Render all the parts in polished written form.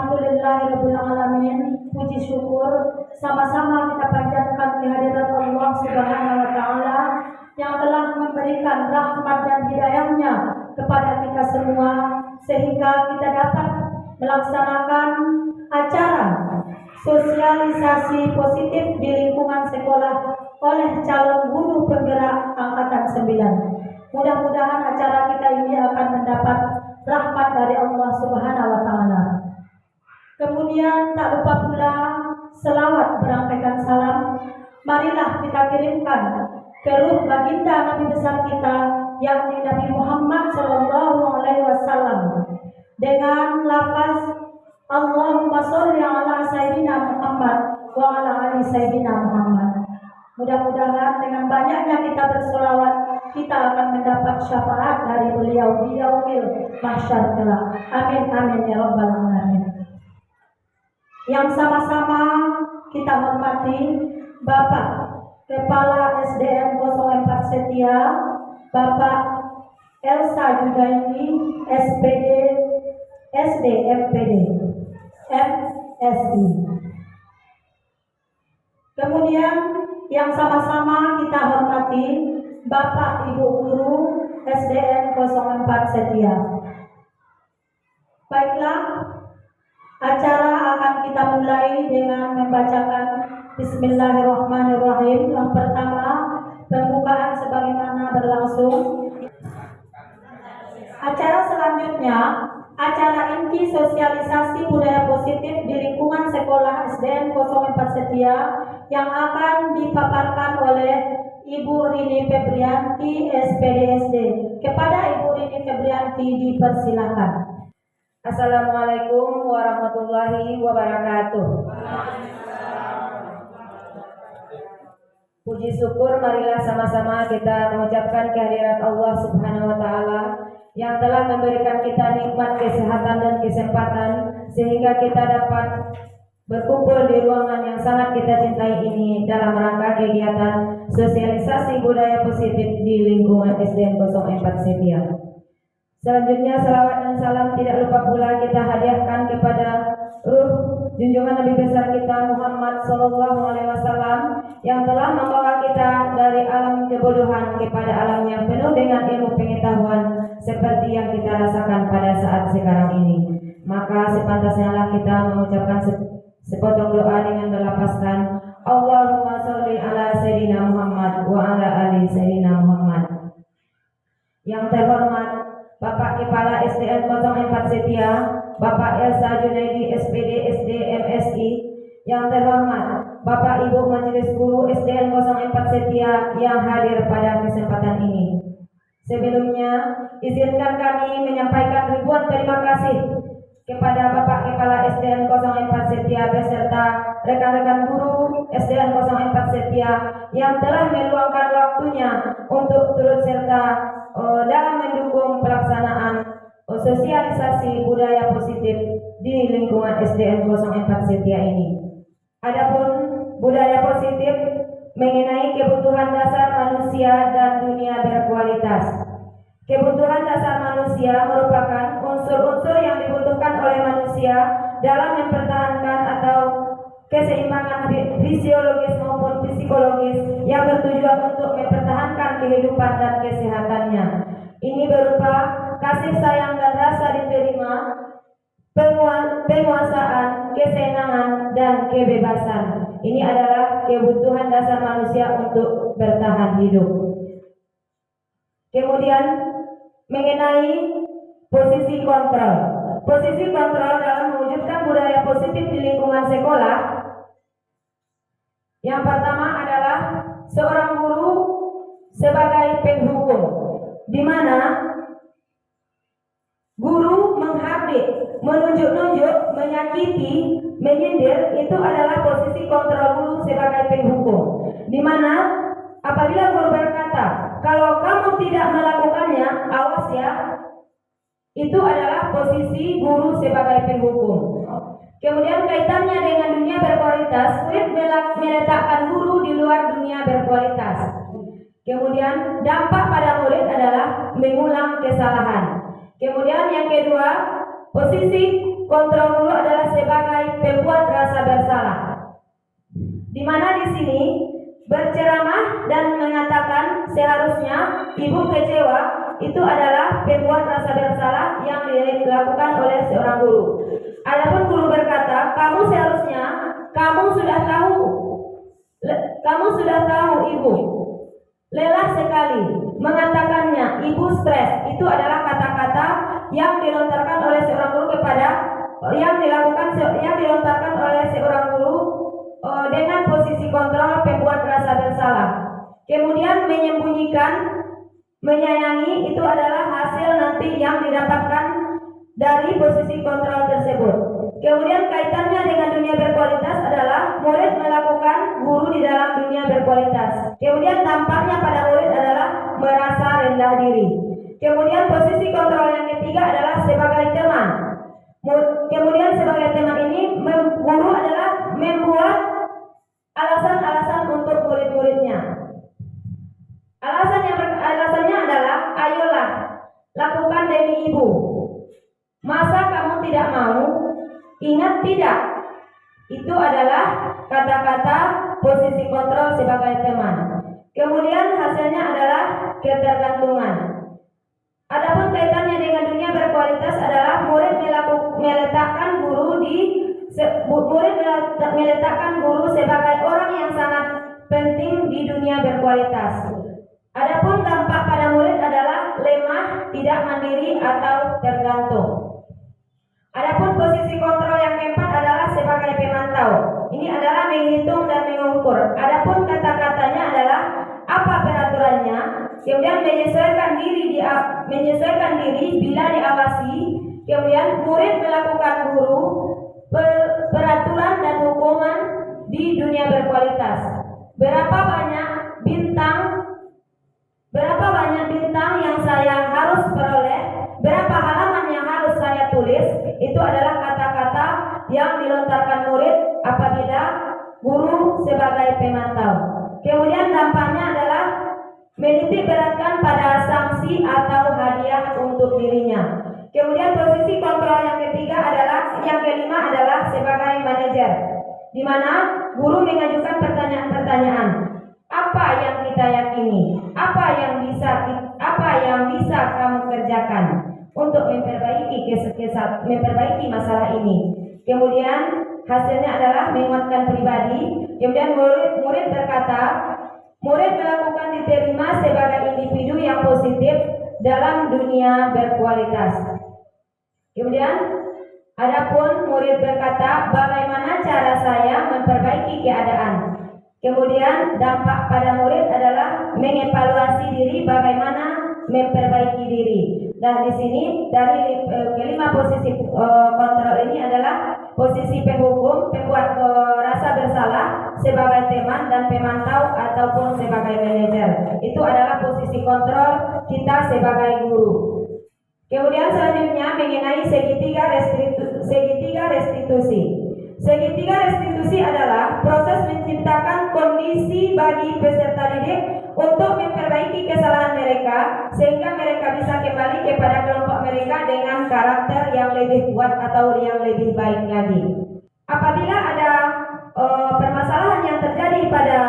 Alhamdulillahirabbil alamin. Puji syukur sama-sama kita panjatkan kehadirat Allah Subhanahu wa taala yang telah memberikan rahmat dan hidayahnya kepada kita semua sehingga kita dapat melaksanakan acara sosialisasi positif di lingkungan sekolah oleh calon guru penggerak angkatan 9. Mudah-mudahan acara kita ini akan mendapat rahmat dari Allah Subhanahu wa taala. Kemudian tak lupa pula selawat berangkaikan salam marilah kita kirimkan ke ruh baginda Nabi besar kita yakni Nabi Muhammad sallallahu alaihi wasallam dengan lafaz Allahumma sholli ala sayyidina Muhammad wa ala ali sayyidina Muhammad. Mudah-mudahan dengan banyaknya kita bersolawat kita akan mendapat syafaat dari beliau di yaumil mahsyar kelak. Amin amin ya rabbal alamin. Yang sama-sama kita hormati Bapak Kepala SDN 04 Setia, Bapak Elsa Judaini, SPD, SD, MPD, MSI. Kemudian yang sama-sama kita hormati Bapak Ibu Guru SDN 04 Setia. Baiklah, acara akan kita mulai dengan membacakan Bismillahirrahmanirrahim. Yang pertama, pembukaan sebagaimana berlangsung. Acara selanjutnya, acara inti sosialisasi budaya positif di lingkungan sekolah SDN 04 Setia yang akan dipaparkan oleh Ibu Rini Febrianti, SPDSD. Kepada Ibu Rini Febrianti dipersilakan. Assalamualaikum warahmatullahi wabarakatuh. Puji syukur marilah sama-sama kita mengucapkan kehadirat Allah Subhanahu wa taala yang telah memberikan kita nikmat kesehatan dan kesempatan sehingga kita dapat berkumpul di ruangan yang sangat kita cintai ini dalam rangka kegiatan sosialisasi budaya positif di lingkungan SDN 04 Setia. Selanjutnya salawat dan salam tidak lupa pula kita hadiahkan kepada ruh junjungan Nabi besar kita Muhammad sallallahu alaihi wasallam yang telah membawa kita dari alam kebodohan kepada alam yang penuh dengan ilmu pengetahuan seperti yang kita rasakan pada saat sekarang ini. Maka sepantasnya kita mengucapkan sepotong doa dengan berlapaskan Allahumma sholli ala sayyidina Muhammad wa ala ali sayyidina Muhammad. Yang terhormat Bapak Kepala SDN 04 Setia, Bapak Elsa Junaidi, SPD, SD, MSI. Yang terhormat Bapak Ibu Majelis Guru SDN 04 Setia yang hadir pada kesempatan ini. Sebelumnya, izinkan kami menyampaikan ribuan terima kasih kepada Bapak Kepala SDN 04 Setia beserta rekan-rekan guru SDN 04 Setia yang telah meluangkan waktunya untuk turut serta dalam mendukung pelaksanaan sosialisasi budaya positif di lingkungan SDN 04 Setia ini. Adapun budaya positif mengenai kebutuhan dasar manusia dan dunia berkualitas. Kebutuhan dasar manusia merupakan unsur-unsur yang dibutuhkan oleh manusia dalam mempertahankan atau keseimbangan fisiologis maupun psikologis yang bertujuan untuk mempertahankan kehidupan dan kesehatannya. Ini berupa kasih sayang dan rasa diterima, penguasaan, kesenangan, dan kebebasan. Ini adalah kebutuhan dasar manusia untuk bertahan hidup. Kemudian mengenai posisi kontrol. Posisi kontrol dalam mewujudkan budaya positif di lingkungan sekolah. Yang pertama adalah seorang guru sebagai penghukum, di mana guru menghardik, menunjuk-nunjuk, menyakiti, menyindir, itu adalah posisi kontrol guru sebagai penghukum. Di mana apabila guru berkata, kalau kamu tidak melakukannya, awas ya, itu adalah posisi guru sebagai penghukum. Kemudian kaitannya dengan dunia berkualitas, sulit meletakkan guru di luar dunia berkualitas. Kemudian dampak pada murid adalah mengulang kesalahan. Kemudian yang kedua, Posisi kontrol guru adalah sebagai pembuat rasa bersalah, di mana di sini berceramah dan mengatakan seharusnya ibu kecewa itu adalah pembuat rasa bersalah yang dilakukan oleh seorang guru. Adapun guru berkata, kamu sudah tahu ibu. Lelah sekali mengatakannya, ibu stres. Itu adalah kata-kata yang dilontarkan oleh seorang guru dengan posisi kontrol pembuat rasa bersalah. Kemudian menyembunyikan, menyayangi itu adalah hasil nanti yang didapatkan dari posisi kontrol tersebut. Kemudian kaitannya dengan dunia berkualitas adalah murid melakukan guru di dalam dunia berkualitas. Kemudian dampaknya pada murid adalah merasa rendah diri. Kemudian posisi kontrol yang ketiga adalah sebagai teman. Kemudian sebagai teman ini guru adalah membuat alasan-alasan untuk murid-muridnya. Alasannya adalah, ayolah lakukan demi ibu. Masa kamu tidak mau? Ingat tidak? Itu adalah kata-kata posisi kontrol sebagai teman. Kemudian hasilnya adalah ketergantungan. Adapun kaitannya dengan dunia berkualitas adalah murid meletakkan guru sebagai orang yang sangat penting di dunia berkualitas. Adapun dampak pada murid adalah lemah, tidak mandiri atau tergantung. Adapun posisi kontrol yang keempat adalah sebagai pemantau. Ini adalah menghitung dan mengukur. Adapun kata-katanya adalah apa peraturannya, kemudian menyesuaikan diri bila diawasi, kemudian murid melakukan guru, peraturan dan hukuman di dunia berkualitas. Berapa banyak bintang yang saya harus peroleh, berapa halaman yang harus saya tulis, itu adalah kata-kata yang dilontarkan murid apabila guru sebagai pemantau. Kemudian dampaknya adalah menitik beratkan pada sanksi atau hadiah untuk dirinya. Kemudian posisi kontrol yang kelima adalah sebagai manajer, di mana guru mengajukan pertanyaan-pertanyaan. Apa yang kita yakini? Apa yang bisa kamu kerjakan untuk memperbaiki masalah ini? Kemudian hasilnya adalah menguatkan pribadi. Kemudian murid berkata, murid melakukan diterima sebagai individu yang positif dalam dunia berkualitas. Kemudian adapun murid berkata, bagaimana cara saya memperbaiki keadaan? Kemudian dampak pada murid adalah mengevaluasi diri, bagaimana memperbaiki diri. Dan di sini dari kelima posisi kontrol ini adalah posisi penghukum, pembuat rasa bersalah sebagai teman, dan pemantau ataupun sebagai manajer. Itu adalah posisi kontrol kita sebagai guru. Kemudian selanjutnya mengenai segitiga restitusi. Segitiga restitusi adalah proses menciptakan kondisi bagi peserta didik untuk memperbaiki kesalahan mereka sehingga mereka bisa kembali kepada kelompok mereka dengan karakter yang lebih kuat atau yang lebih baik lagi. Apabila ada permasalahan yang terjadi pada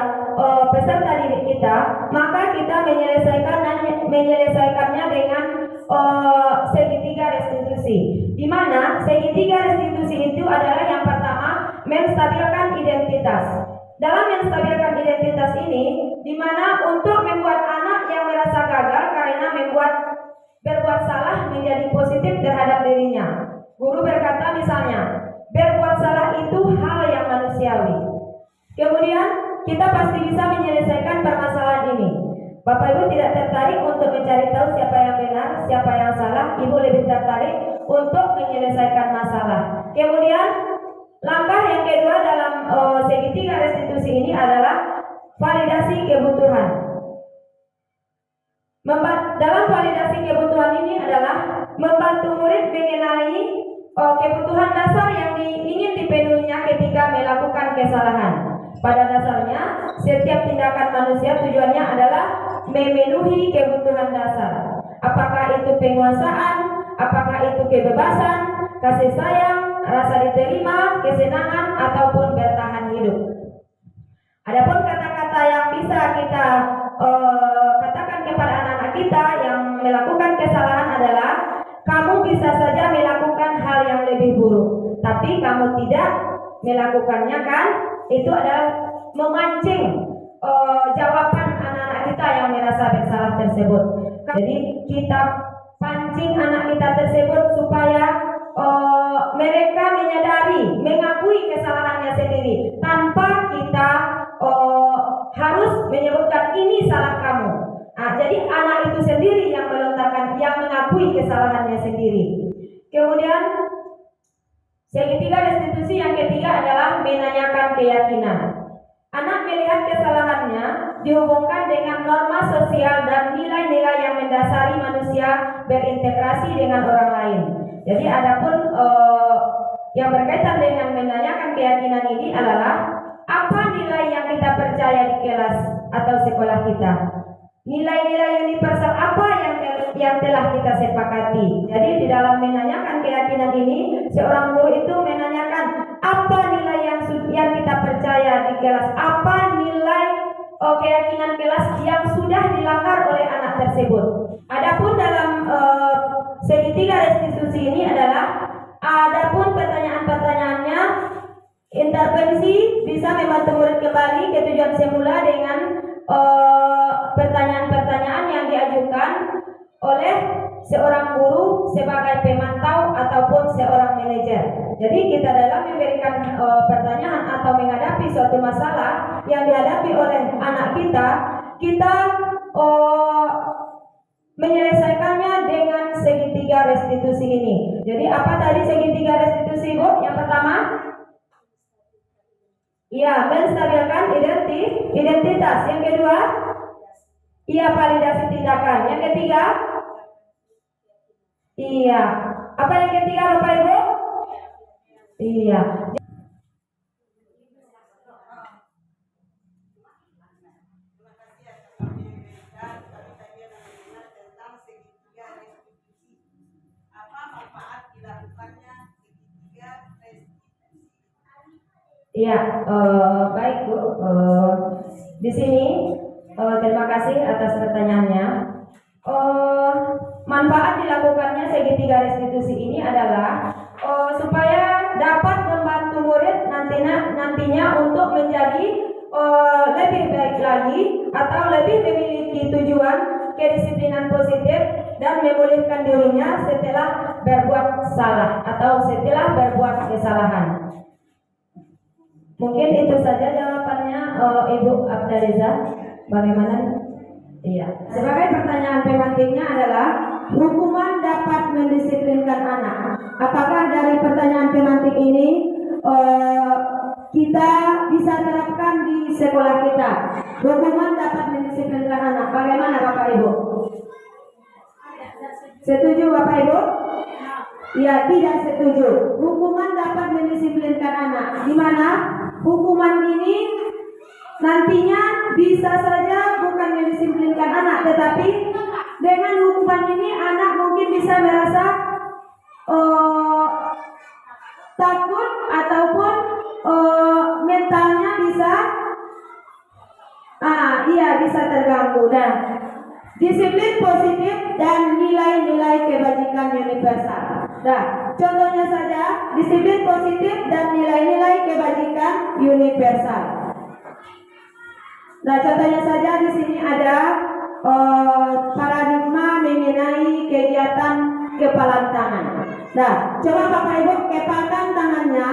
peserta didik kita, maka kita menyelesaikannya dengan segitiga restitusi, di mana segitiga restitusi itu adalah yang pertama, menstabilkan identitas. Dalam menstabilkan identitas ini, di mana untuk membuat anak yang merasa gagal karena berbuat salah menjadi positif terhadap dirinya. Guru berkata misalnya, berbuat salah itu hal yang manusiawi. Kemudian kita pasti bisa menyelesaikan permasalahan ini. Bapak Ibu tidak tertarik untuk mencari tahu siapa yang benar, siapa yang salah. Ibu lebih tertarik untuk menyelesaikan masalah. Kemudian langkah yang kedua dalam segitiga restitusi ini adalah validasi kebutuhan. Dalam validasi kebutuhan ini adalah membantu murid mengenali kebutuhan dasar yang ingin dipenuhinya ketika melakukan kesalahan. Pada dasarnya, setiap tindakan manusia tujuannya adalah memenuhi kebutuhan dasar. Apakah itu penguasaan, apakah itu kebebasan, kasih sayang, rasa diterima, kesenangan ataupun bertahan hidup. Adapun kata-kata yang bisa kita katakan kepada anak-anak kita yang melakukan kesalahan adalah, kamu bisa saja melakukan hal yang lebih buruk, tapi kamu tidak melakukannya kan? Itu adalah memancing jawaban anak-anak kita yang merasa bersalah tersebut. Jadi kita pancing anak kita tersebut supaya mereka menyadari, mengakui kesalahannya sendiri tanpa kita harus menyebutkan ini salah kamu. Jadi anak itu sendiri yang melontarkan, yang mengakui kesalahannya sendiri. Kemudian segitiga restitusi yang ketiga adalah menanyakan keyakinan. Anak melihat kesalahannya dihubungkan dengan norma sosial dan nilai-nilai yang mendasari manusia berintegrasi dengan orang lain. Jadi adapun yang berkaitan dengan menanyakan keyakinan ini adalah, apa nilai yang kita percaya di kelas atau sekolah kita? Nilai-nilai universal apa yang telah kita sepakati? Jadi di dalam menanyakan keyakinan ini, seorang guru itu menanyakan apa nilai yang kita percaya di kelas, apa nilai keyakinan kelas yang sudah dilanggar oleh anak tersebut. Adapun dalam segitiga restitusi ini adalah, adapun pertanyaan-pertanyaannya, intervensi bisa membantu murid kembali ke tujuan semula dengan pertanyaan-pertanyaan yang diajukan oleh seorang guru sebagai pemantau ataupun seorang manajer. Jadi kita dalam memberikan pertanyaan atau menghadapi suatu masalah yang dihadapi oleh anak kita menyelesaikannya dengan segitiga restitusi ini. Jadi apa tadi segitiga restitusi, Bu? Yang pertama, iya, menstabilkan identitas. Yang kedua, iya, validasi tindakan. Yang ketiga, iya, apa yang ketiga, Bapak Ibu? Iya. Iya, baik Bu. Di sini terima kasih atas pertanyaannya. Manfaat dilakukannya segitiga restitusi ini adalah supaya dapat membantu murid nantinya untuk menjadi lebih baik lagi atau lebih memiliki tujuan kedisiplinan positif dan memulihkan dirinya setelah berbuat salah atau setelah berbuat kesalahan. Mungkin itu saja jawabannya, Ibu Abdariza. Bagaimana? Iya. Sebagai pertanyaan pemantiknya adalah, hukuman dapat mendisiplinkan anak. Apakah dari pertanyaan pemantik ini kita bisa terapkan di sekolah kita? Hukuman dapat mendisiplinkan anak. Bagaimana Bapak Ibu? Setuju Bapak Ibu? Ya, tidak setuju. Hukuman dapat mendisiplinkan anak. Di mana hukuman ini nantinya bisa saja bukan mendisiplinkan anak, tetapi dengan hukuman ini anak mungkin bisa merasa takut ataupun mentalnya bisa terganggu. Dan disiplin positif dan nilai-nilai kebajikan universal. Nah, contohnya saja disiplin positif dan nilai-nilai kebajikan universal. Nah, contohnya saja di sini ada paradigma mengenai kegiatan kepalan tangan. Nah, coba Bapak Ibu kepalkan tangannya.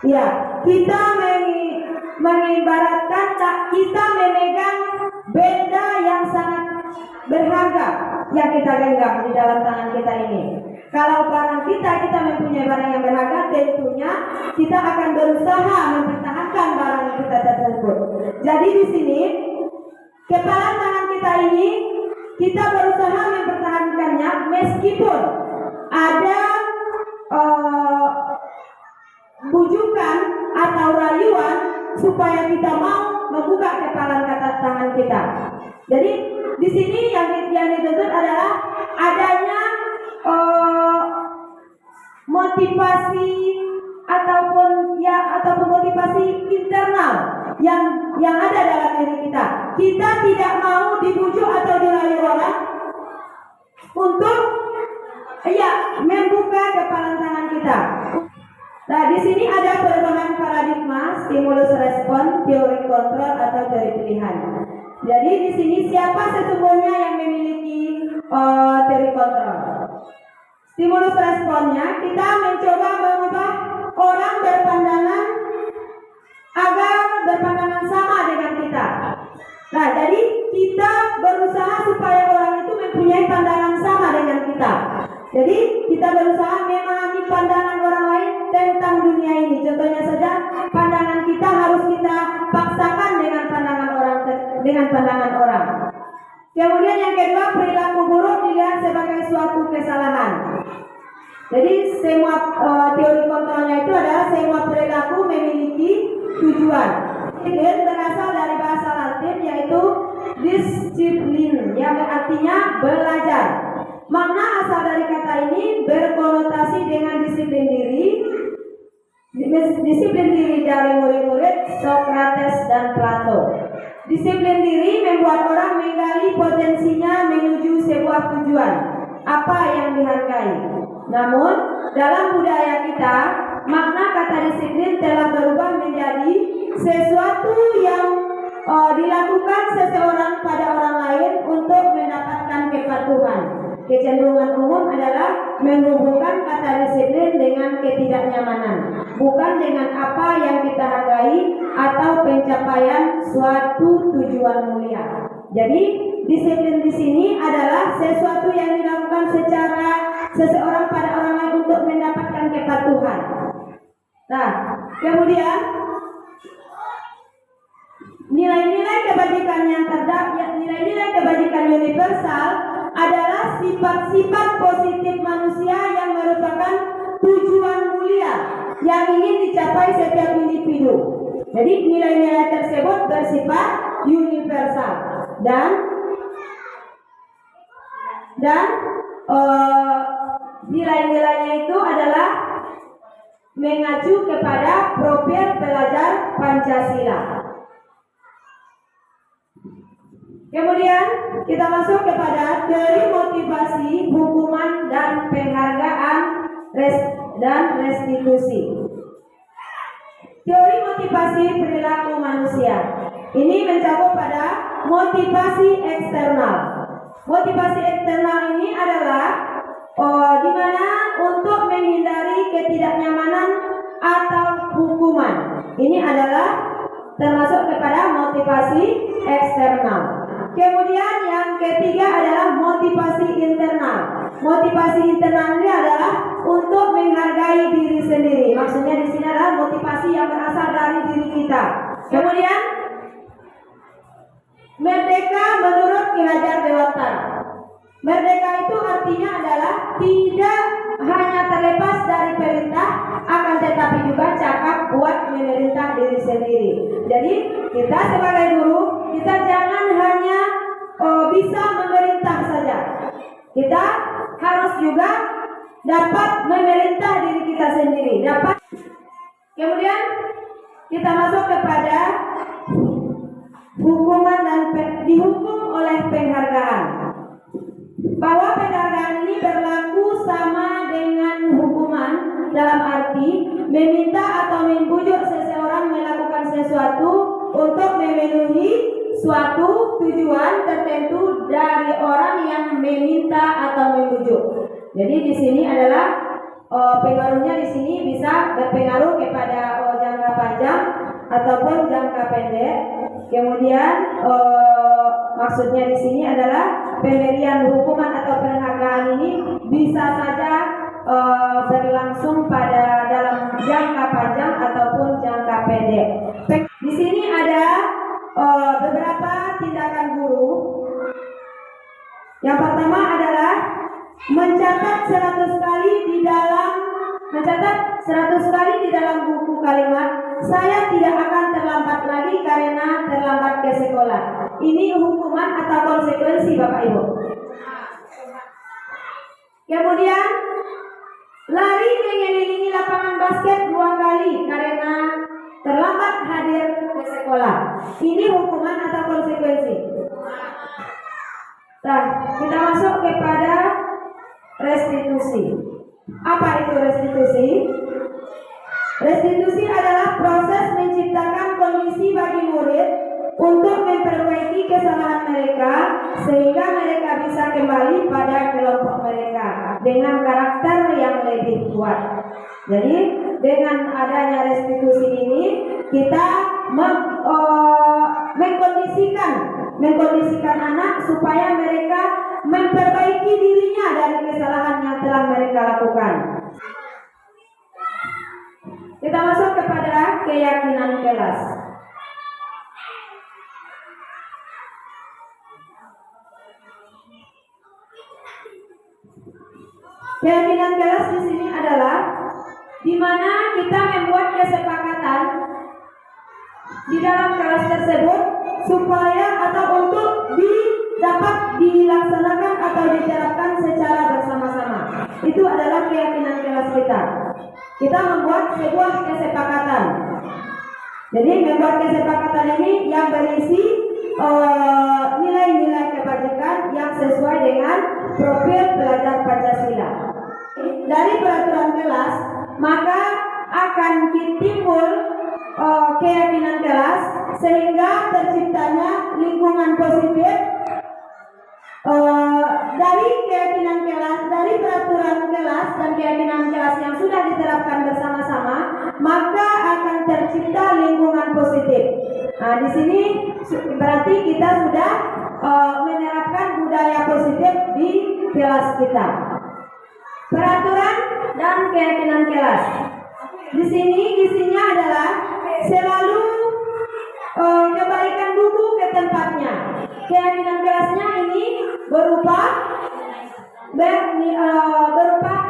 Ya, kita mengibaratkan kita memegang benda yang sangat berharga yang kita genggam di dalam tangan kita ini. Kalau barang kita mempunyai barang yang berharga, tentunya kita akan berusaha mempertahankan barang kita tersebut. Jadi di sini kepala tangan kita ini kita berusaha mempertahankannya meskipun ada bujukan atau rayuan supaya kita mau membuka kepala tangan kita. Jadi di sini yang dituntut adalah adanya motivasi ataupun motivasi internal yang ada dalam diri kita. Kita tidak mau dibujuk atau dirayu orang untuk membuka kepalan tangan kita. Nah, di sini ada perubahan paradigma, stimulus respon, teori kontrol atau teori pilihan. Jadi di sini siapa sesungguhnya yang memiliki teori kontrol? Stimulus responnya, kita mencoba mengubah orang berpandangan sama dengan kita. Nah, jadi kita berusaha supaya orang itu mempunyai pandangan sama dengan kita. Jadi kita berusaha memahami pandangan orang lain tentang dunia ini. Contohnya saja, pandangan kita harus kita paksakan dengan pandangan orang. Kemudian yang kedua, perilaku buruk dilihat sebagai suatu kesalahan. Jadi semua teori kontrolnya itu adalah semua perilaku memiliki tujuan. Ini berasal dari bahasa Latin yaitu disiplin, yang artinya belajar. Makna asal dari kata ini berkonotasi dengan disiplin diri. Disiplin diri dari murid-murid Socrates dan Plato. Disiplin diri membuat orang menggali potensinya menuju sebuah tujuan, apa yang dihargai. Namun, dalam budaya kita, makna kata disiplin telah berubah menjadi sesuatu yang dilakukan seseorang pada orang lain untuk mendapatkan kepatuhan. Kecenderungan umum adalah menghubungkan kata disiplin dengan ketidaknyamanan, bukan dengan apa yang kita hargai atau pencapaian suatu tujuan mulia. Jadi, disiplin di sini adalah sesuatu yang dilakukan secara seseorang pada orang lain untuk mendapatkan kepatuhan. Nah, kemudian nilai-nilai kebajikan yang nilai-nilai kebajikan universal adalah sifat-sifat positif manusia yang merupakan tujuan mulia yang ingin dicapai setiap individu. Jadi nilai-nilai tersebut bersifat universal dan nilai-nilainya itu adalah mengacu kepada profil pelajar Pancasila. Kemudian kita masuk kepada teori motivasi, hukuman dan penghargaan dan restitusi. Teori motivasi perilaku manusia ini mencakup pada motivasi eksternal. Motivasi eksternal ini adalah di mana untuk menghindari ketidaknyamanan atau hukuman. Ini adalah termasuk kepada motivasi eksternal. Kemudian yang ketiga adalah motivasi internal. Motivasi internal ini adalah untuk menghargai diri sendiri. Maksudnya di sini adalah motivasi yang berasal dari diri kita. Kemudian merdeka menurut Ki Hajar Dewantara. Merdeka itu artinya adalah tidak hanya terlepas dari perintah, akan tetapi juga cakap buat memerintah diri sendiri. Jadi kita sebagai guru, kita jangan hanya bisa memerintah saja. Kita harus juga dapat memerintah diri kita sendiri. Kemudian kita masuk kepada hukuman dan dihukum oleh penghargaan. Bahwa penghargaan ini berlaku sama dengan hukuman dalam arti meminta atau membujuk seseorang melakukan sesuatu untuk memenuhi suatu tujuan tertentu dari orang yang meminta atau membujuk. Jadi di sini adalah pengaruhnya di sini bisa berpengaruh kepada jangka panjang ataupun jangka pendek. Kemudian maksudnya di sini adalah pemberian hukuman atau penghargaan ini bisa saja berlangsung pada dalam jangka panjang ataupun jangka pendek. Di sini ada beberapa tindakan guru. Yang pertama adalah mencatat 100 kali di dalam buku kalimat saya tidak akan terlambat lagi karena terlambat ke sekolah. Ini hukuman atau konsekuensi Bapak Ibu. Kemudian lari mengelilingi lapangan basket 2 kali karena terlambat hadir ke sekolah. Ini hukuman atau konsekuensi? Nah, kita masuk kepada restitusi. Apa itu restitusi? Restitusi adalah proses menciptakan kondisi bagi murid untuk memperbaiki kesalahan mereka sehingga mereka bisa kembali pada kelompok mereka dengan karakter yang lebih kuat. Jadi dengan adanya restitusi ini kita mengkondisikan anak supaya mereka memperbaiki dirinya dari kesalahan yang telah mereka lakukan. Kita masuk kepada keyakinan kelas. Keyakinan kelas di sini adalah di mana kita membuat kesepakatan di dalam kelas tersebut supaya atau untuk dapat dilaksanakan atau diterapkan secara bersama-sama. Itu adalah keyakinan kelas kita. Kita membuat sebuah kesepakatan. Jadi membuat kesepakatan ini yang berisi nilai-nilai kebajikan yang sesuai dengan profil pelajar Pancasila. Dari peraturan kelas maka akan timbul keyakinan kelas sehingga terciptanya lingkungan positif. Dari keyakinan kelas, dari peraturan kelas dan keyakinan kelas yang sudah diterapkan bersama-sama, maka akan tercipta lingkungan positif. Nah, di sini berarti kita sudah menerapkan budaya positif di kelas kita. Peraturan dan keyakinan kelas. Di sini isinya adalah selalu kembalikan buku ke tempatnya. Keyakinan kelasnya ini berupa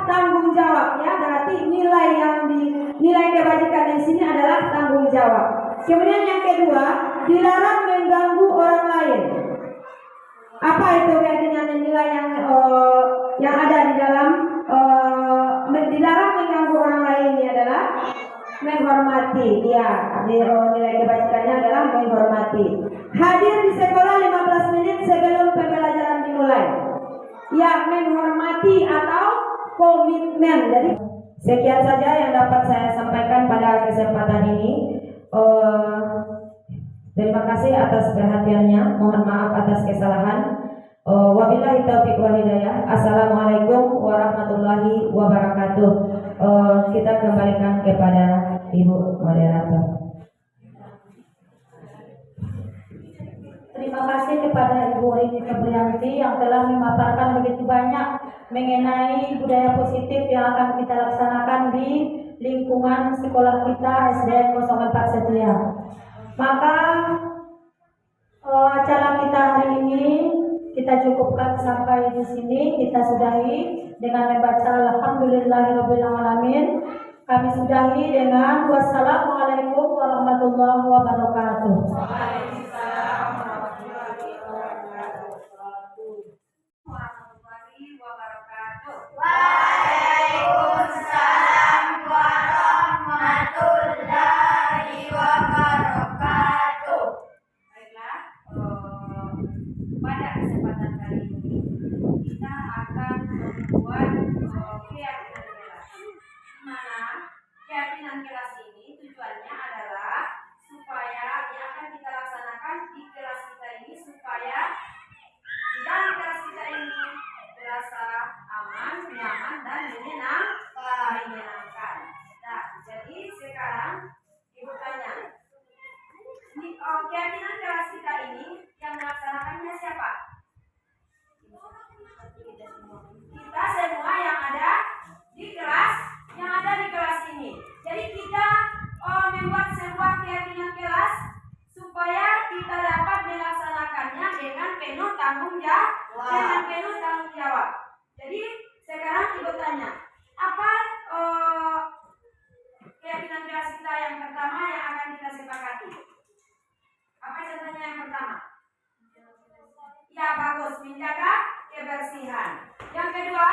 tanggung jawab, ya, berarti nilai kebajikan di sini adalah tanggung jawab. Kemudian yang kedua, dilarang mengganggu orang lain. Apa itu keyakinan nilai yang ada di dalam dilarang mengganggu orang lain ini adalah menghormati, ya, nilai kebajikannya adalah menghormati. Hadir di sekolah 15 menit sebelum pembelajaran dimulai, ya, menghormati atau komitmen. Jadi sekian saja yang dapat saya sampaikan pada kesempatan ini. Terima kasih atas perhatiannya. Mohon maaf atas kesalahan. Wabillahi taufiq wal hidayah. Assalamualaikum warahmatullahi wabarakatuh. Kita kembalikan kepada Ibu moderator. Terima kasih kepada Ibu Rini Febrianti yang telah memaparkan begitu banyak mengenai budaya positif yang akan kita laksanakan di lingkungan sekolah kita SDN 04 Setia. Maka acara kita hari ini kita cukupkan sampai di sini. Kita sudahi dengan membaca Alhamdulillahirabbil alamin. Kami sudahi dengan wassalamualaikum warahmatullahi wabarakatuh. Waalaikumsalam warahmatullahi wabarakatuh. Baiklah, pada kesempatan kali ini kita akan membuat keyakinan kelas. Di mana keyakinan kelas ini tujuannya adalah supaya yang akan kita laksanakan di kelas kita ini supaya di dalam kelas kita ini terasa aman, nyaman, dan menyenangkan. Nah, jadi sekarang Ibu tanya, keyakinan kelas kita ini yang melaksanakannya siapa? Kita semua yang ada di kelas ini. Jadi kita membuat sebuah keyakinan kelas supaya kita dapat melaksanakannya dengan penuh tanggung jawab. Jadi sekarang Ibu tanya, apa keyakinan kelas kita yang pertama yang akan kita sepakati? Apa contohnya yang pertama? Ya, bagus, menjaga kebersihan. Yang kedua,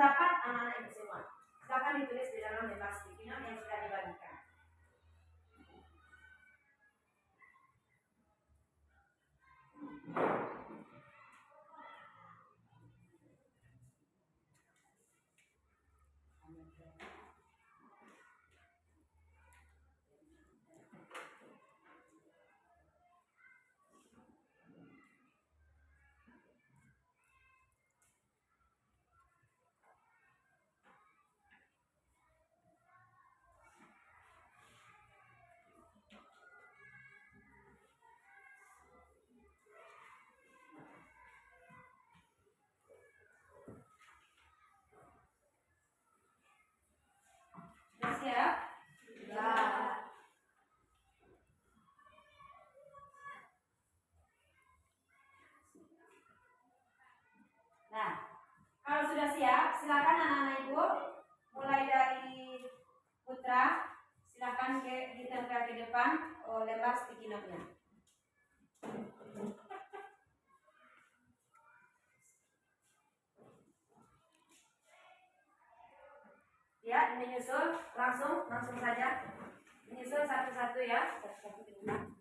terdapat anak-anak itu semua. Silakan ditulis di dalam lembar sticky note yang sudah dibagikan. Sudah siap? Ya. Nah, kalau sudah siap, silakan anak-anak ibu mulai dari Putra, silakan ditempel ke depan lembar sticky note-nya. Ya, menyusul langsung saja. Menyusul satu-satu ya. Satu-satu ke depan.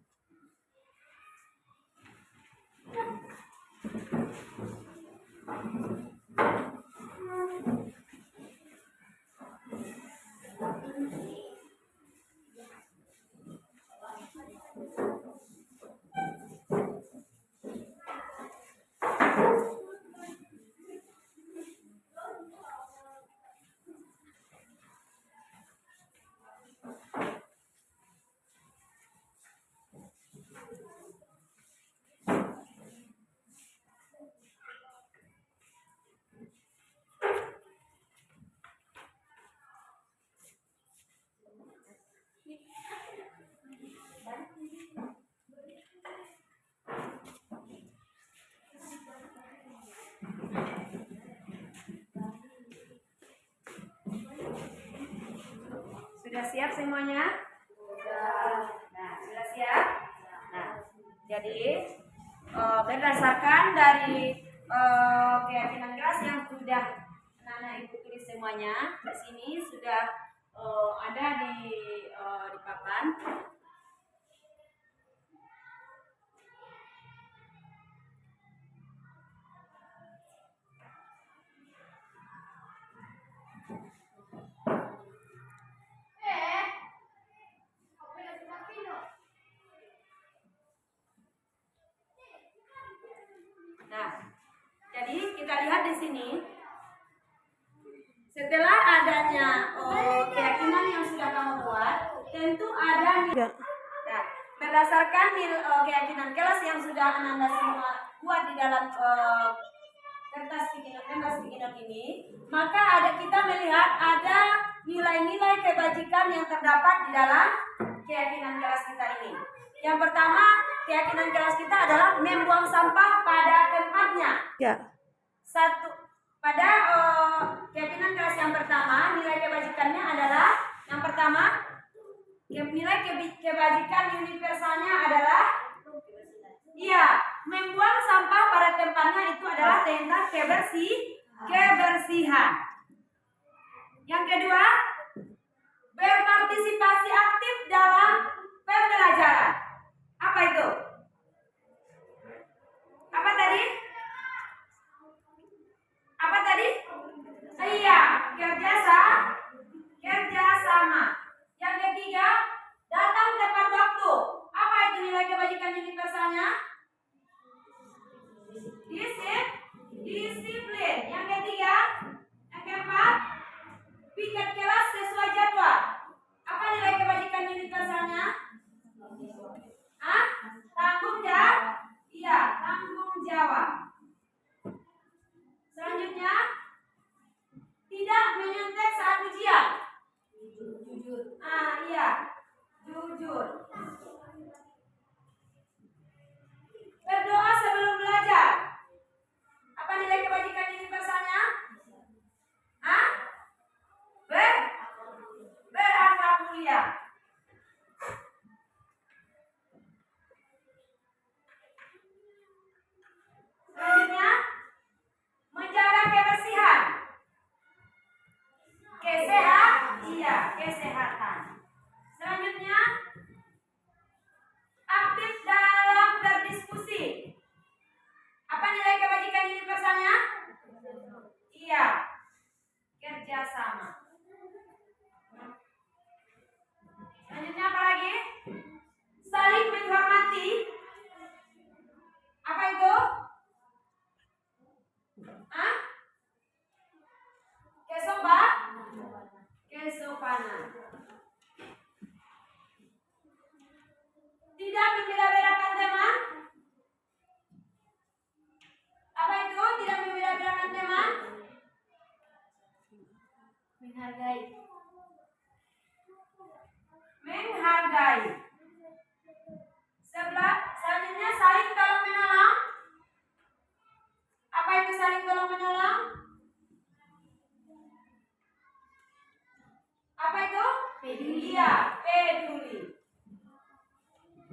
Sudah siap semuanya? Nah, sudah siap? Nah, jadi berdasarkan dari keyakinan kelas yang sudah anak-anak ibu tulis semuanya, di sini sudah ada di papan. Nah, jadi kita lihat di sini, setelah adanya keyakinan yang sudah kamu buat, tentu ada nilai. Nah, berdasarkan keyakinan kelas yang sudah anak-anak semua buat di dalam kertas sticky note ini, maka kita melihat ada nilai-nilai kebajikan yang terdapat di dalam keyakinan kelas kita ini. Yang pertama, keyakinan kelas kita adalah membuang sampah pada tempatnya. Ya. Pada keyakinan kelas yang pertama, nilai kebajikannya adalah yang pertama, nilai kebajikan universalnya adalah membuang sampah pada tempatnya itu adalah tentang kebersihan. Yang kedua, berpartisipasi aktif dalam pembelajaran. Apa itu? Apa tadi? Iya, kerjasama. Yang ketiga, datang tepat waktu. Apa itu nilai kebajikan universalnya? Disiplin. Yang ketiga, yang keempat, piket kelas sesuai jadwal. Apa nilai kebajikan universalnya? sopanan. Tidak membeda-bedakan teman. Apa itu tidak membeda-bedakan teman? Menghargai. Menghargai. Selanjutnya saling tolong menolong. Apa itu saling tolong menolong? Apa itu? Peduli. Iya, peduli.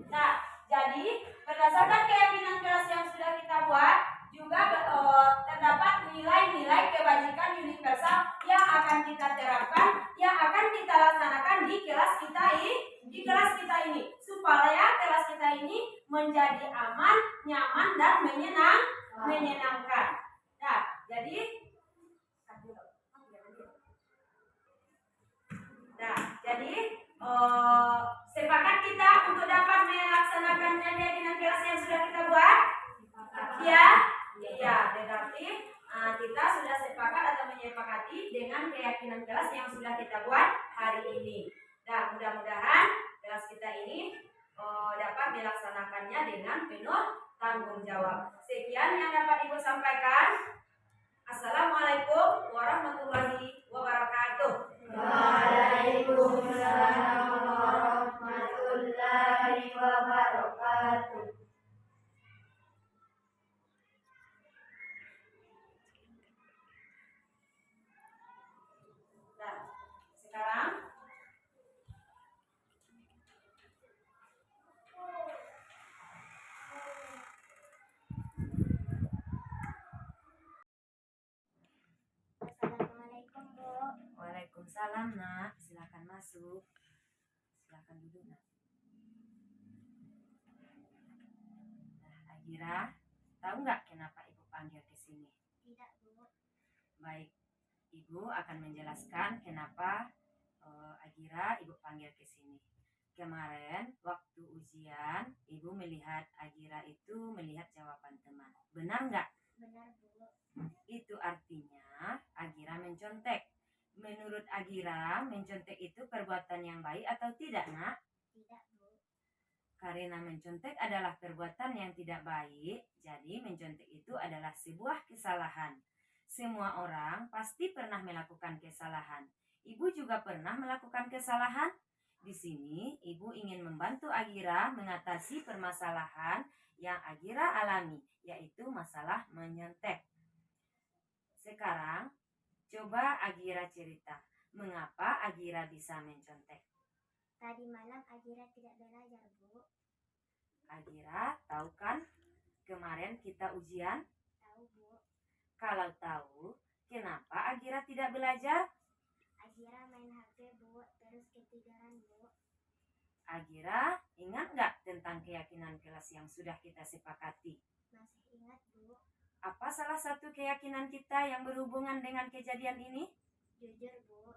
Nah, jadi berdasarkan keyakinan kelas yang sudah kita buat, juga terdapat nilai-nilai kebajikan universal yang akan kita terapkan, yang akan kita laksanakan di kelas kita ini, supaya kelas kita ini menjadi aman, nyaman, dan menyenangkan. Nah, jadi sepakat kita untuk dapat melaksanakannya keyakinan kelas yang sudah kita buat? Ya, iya. Berarti kita sudah sepakat atau menyepakati dengan keyakinan kelas yang sudah kita buat hari ini. Nah, mudah-mudahan kelas kita ini dapat dilaksanakannya dengan penuh tanggung jawab. Sekian yang dapat Ibu sampaikan. Assalamualaikum warahmatullahi wabarakatuh. Waalaikumsalam warahmatullahi wabarakatuh. Nah, sekarang Assalamualaikum, Bu. Waalaikumsalam, Nak. Silakan masuk. Silakan duduk, Nak. Nah, Agira, tahu nggak kenapa Ibu panggil ke sini? Tidak, Bu. Baik, Ibu akan menjelaskan kenapa Agira Ibu panggil ke sini. Kemarin waktu ujian, Ibu melihat Agira itu melihat jawaban teman. Benar nggak? Benar, Bu. Itu artinya Agira mencontek. Menurut Agira, mencontek itu perbuatan yang baik atau tidak, Nak? Tidak, Bu. Karena mencontek adalah perbuatan yang tidak baik, jadi mencontek itu adalah sebuah kesalahan. Semua orang pasti pernah melakukan kesalahan. Ibu juga pernah melakukan kesalahan. Di sini, Ibu ingin membantu Agira mengatasi permasalahan yang Agira alami, yaitu masalah menyontek. Sekarang, coba Agira cerita, mengapa Agira bisa mencontek? Tadi malam Agira tidak belajar, Bu. Agira, tahu kan kemarin kita ujian? Tahu, Bu. Kalau tahu, kenapa Agira tidak belajar? Agira main HP, Bu, terus ketiduran, Bu. Agira, ingat nggak tentang keyakinan kelas yang sudah kita sepakati? Masih ingat, Bu? Apa salah satu keyakinan kita yang berhubungan dengan kejadian ini? Jujur, Bu.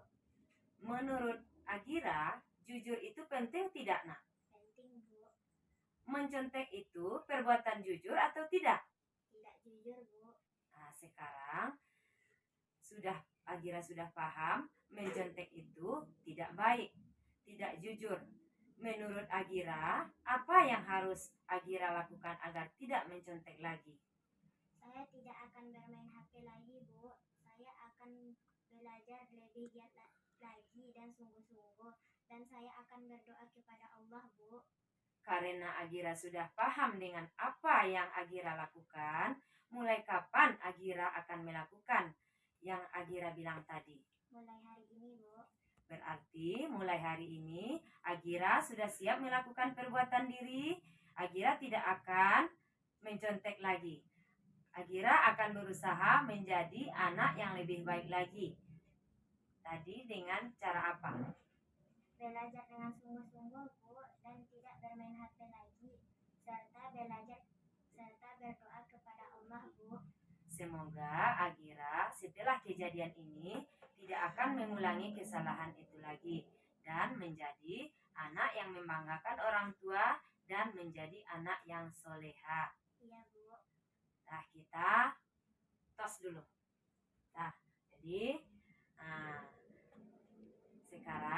Menurut Agira, jujur itu penting tidak, Nak? Penting, Bu. Mencontek itu perbuatan jujur atau tidak? Tidak jujur, Bu. Nah, sekarang Agira sudah paham, mencontek itu tidak baik, tidak jujur. Menurut Agira, apa yang harus Agira lakukan agar tidak mencontek lagi? Saya tidak akan bermain HP lagi, Bu. Saya akan belajar lebih giat lagi dan sungguh-sungguh. Dan saya akan berdoa kepada Allah, Bu. Karena Agira sudah paham dengan apa yang Agira lakukan, mulai kapan Agira akan melakukan yang Agira bilang tadi? Mulai hari ini, Bu. Berarti mulai hari ini Agira sudah siap melakukan perbuatan diri. Agira tidak akan mencontek lagi. Agira akan berusaha menjadi anak yang lebih baik lagi. Tadi dengan cara apa? Belajar dengan sungguh-sungguh, Bu, dan tidak bermain HP lagi, serta berdoa kepada Allah, Bu. Semoga Agira setelah kejadian ini tidak akan mengulangi kesalahan itu lagi dan menjadi anak yang membanggakan orang tua dan menjadi anak yang soleha. Iya, Bu. Nah, kita tos dulu. Nah, jadi sekarang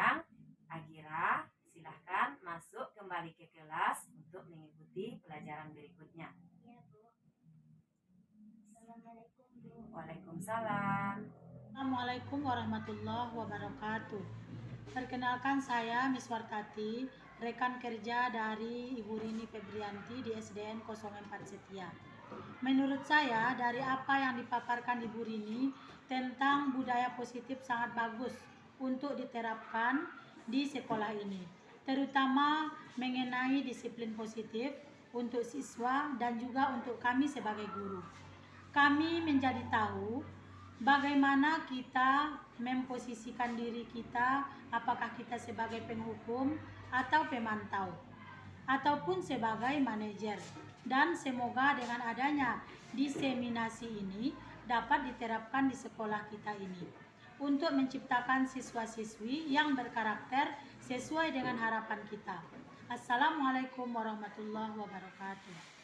kembali ke kelas untuk mengikuti pelajaran berikutnya. Ya, Bu. Assalamualaikum, Bu. Waalaikumsalam. Assalamualaikum warahmatullahi wabarakatuh. Perkenalkan saya Miss Wartati, rekan kerja dari Ibu Rini Febrianti di SDN 04 Setia. Menurut saya dari apa yang dipaparkan Ibu Rini tentang budaya positif sangat bagus untuk diterapkan di sekolah ini, terutama mengenai disiplin positif untuk siswa dan juga untuk kami sebagai guru. Kami menjadi tahu bagaimana kita memposisikan diri kita, apakah kita sebagai penghukum atau pemantau ataupun sebagai manajer, dan semoga dengan adanya diseminasi ini dapat diterapkan di sekolah kita ini untuk menciptakan siswa-siswi yang berkarakter sesuai dengan harapan kita. Assalamualaikum warahmatullahi wabarakatuh.